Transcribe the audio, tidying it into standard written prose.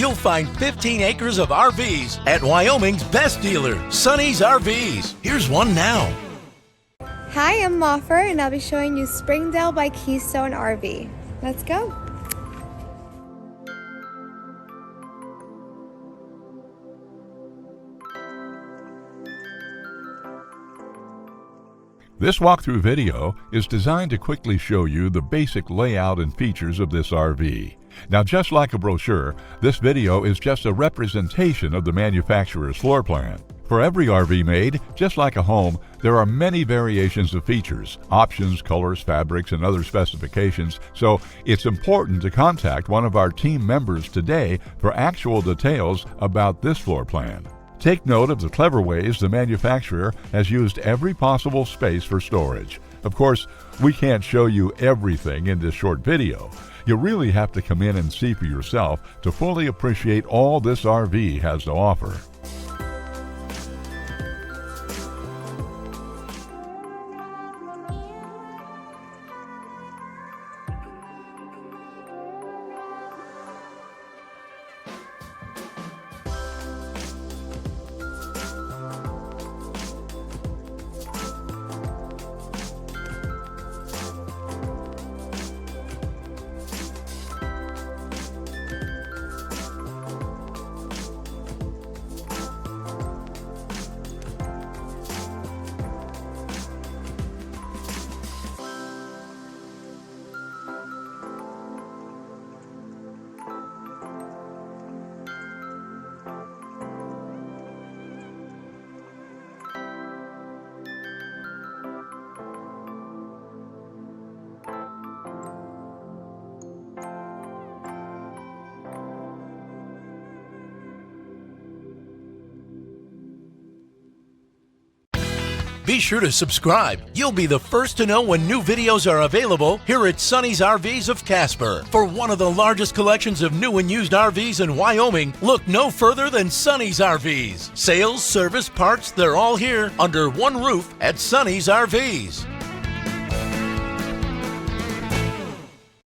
you'll find 15 acres of RVs at Wyoming's best dealer, Sonny's RVs. Here's one now. Hi, I'm Moffer, and I'll be showing you Springdale by Keystone RV. Let's go. This walkthrough video is designed to quickly show you the basic layout and features of this RV. Now, just like a brochure, this video is just a representation of the manufacturer's floor plan. For every RV made, just like a home, there are many variations of features, options, colors, fabrics, and other specifications, so it's important to contact one of our team members today for actual details about this floor plan. Take note of the clever ways the manufacturer has used every possible space for storage. Of course, we can't show you everything in this short video. You really have to come in and see for yourself to fully appreciate all this RV has to offer. Be sure to subscribe. You'll be the first to know when new videos are available here at Sonny's RVs of Casper. For one of the largest collections of new and used RVs in Wyoming, look no further than Sonny's RVs. Sales, service, parts, they're all here under one roof at Sonny's RVs.